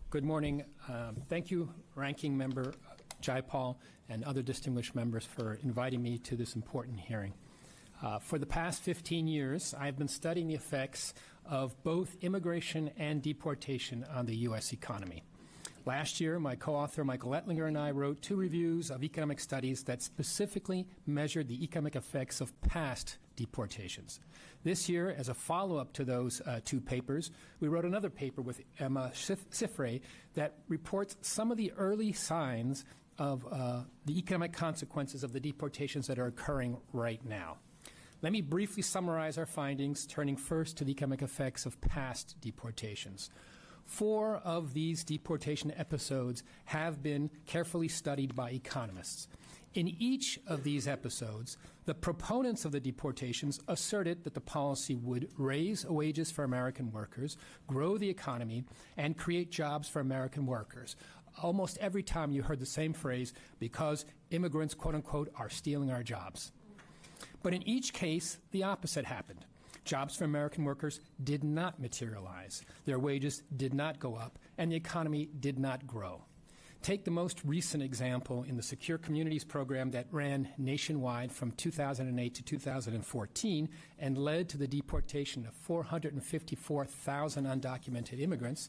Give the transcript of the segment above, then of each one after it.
Good morning. Thank you, Ranking Member Jayapal and other distinguished members, for inviting me to this important hearing. For the past 15 years, I've been studying the effects of both immigration and deportation on the U.S. economy. Last year, my co-author Michael Ettlinger and I wrote 2 reviews of economic studies that specifically measured the economic effects of past deportations. This year, as a follow-up to those 2 papers, we wrote another paper with Emma Cifre that reports some of the early signs of the economic consequences of the deportations that are occurring right now. Let me briefly summarize our findings, turning first to the economic effects of past deportations. 4 of these deportation episodes have been carefully studied by economists. In each of these episodes, the proponents of the deportations asserted that the policy would raise wages for American workers, grow the economy, and create jobs for American workers. Almost every time you heard the same phrase, because immigrants, quote unquote, are stealing our jobs. But in each case, the opposite happened. Jobs for American workers did not materialize. Their wages did not go up, and the economy did not grow. Take the most recent example in the Secure Communities program that ran nationwide from 2008 to 2014 and led to the deportation of 454,000 undocumented immigrants.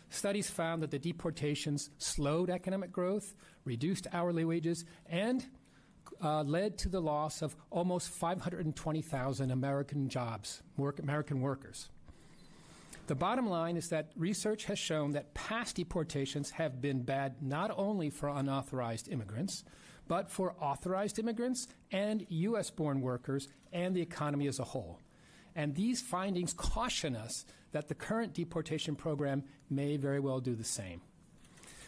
Studies found that the deportations slowed economic growth, reduced hourly wages, and led to the loss of almost 520,000 American jobs, American workers. The bottom line is that research has shown that past deportations have been bad not only for unauthorized immigrants, but for authorized immigrants and U.S.-born workers and the economy as a whole. And these findings caution us that the current deportation program may very well do the same.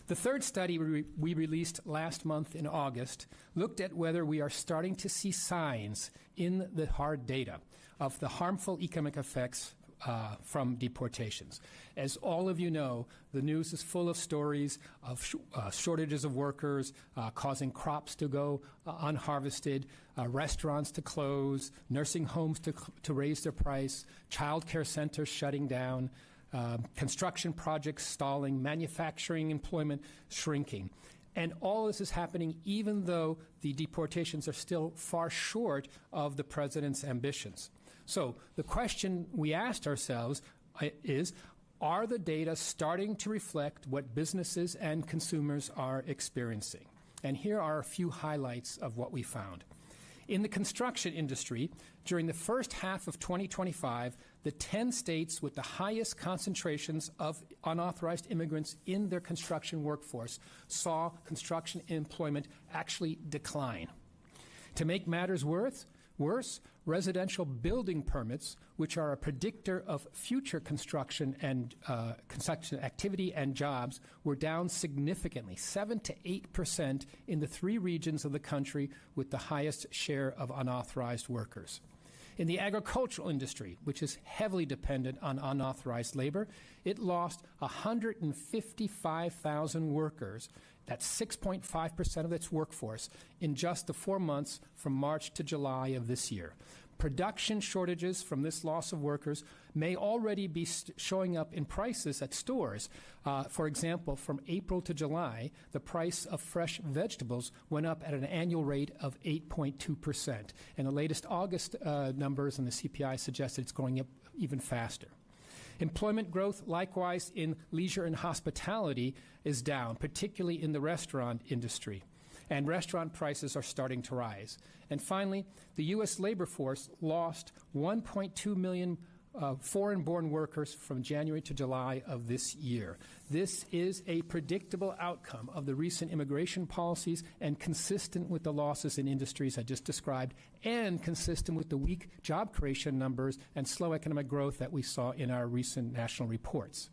The third study we released last month in August looked at whether we are starting to see signs in the hard data of the harmful economic effects from deportations. As all of you know, the news is full of stories of shortages of workers, causing crops to go unharvested, restaurants to close, nursing homes to raise their price, child care centers shutting down, construction projects stalling, manufacturing employment shrinking. And all this is happening even though the deportations are still far short of the president's ambitions. So the question we asked ourselves is, are the data starting to reflect what businesses and consumers are experiencing? And here are a few highlights of what we found. In the construction industry, during the first half of 2025, the 10 states with the highest concentrations of unauthorized immigrants in their construction workforce saw construction employment actually decline. To make matters worse, residential building permits, which are a predictor of future construction and construction activity and jobs, were down significantly, 7 to 8% in the 3 regions of the country with the highest share of unauthorized workers. In the agricultural industry, which is heavily dependent on unauthorized labor, it lost 155,000 workers. That's 6.5% of its workforce in just the 4 months from March to July of this year. Production shortages from this loss of workers may already be showing up in prices at stores. For example, from April to July, the price of fresh vegetables went up at an annual rate of 8.2%. And the latest August numbers in the CPI suggest it's going up even faster. Employment growth, likewise, in leisure and hospitality is down, particularly in the restaurant industry. And restaurant prices are starting to rise. And finally, the U.S. labor force lost 1.2 million foreign-born workers from January to July of this year. This is a predictable outcome of the recent immigration policies and consistent with the losses in industries I just described and consistent with the weak job creation numbers and slow economic growth that we saw in our recent national reports.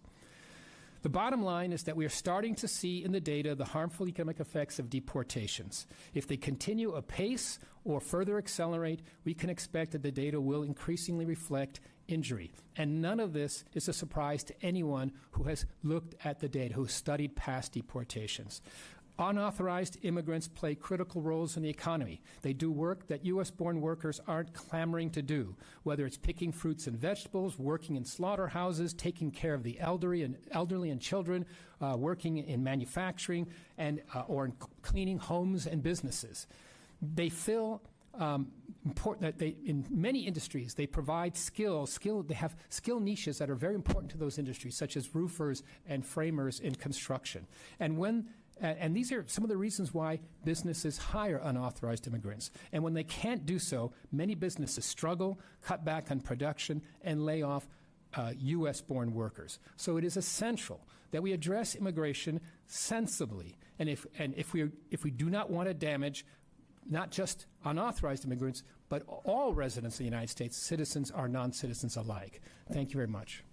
The bottom line is that we are starting to see in the data the harmful economic effects of deportations. If they continue apace or further accelerate, we can expect that the data will increasingly reflect injury. And none of this is a surprise to anyone who has looked at the data, who has studied past deportations. Unauthorized immigrants play critical roles in the economy. They do work that U.S.-born workers aren't clamoring to do, whether it's picking fruits and vegetables, working in slaughterhouses, taking care of the elderly and children, working in manufacturing, or in cleaning homes and businesses. They fill in many industries, they provide they have skill niches that are very important to those industries, such as roofers and framers in construction. And these are some of the reasons why businesses hire unauthorized immigrants. And when they can't do so, many businesses struggle, cut back on production, and lay off U.S.-born workers. So it is essential that we address immigration sensibly. And if we do not want to damage not just unauthorized immigrants, but all residents of the United States, citizens or non-citizens alike. Thank you very much.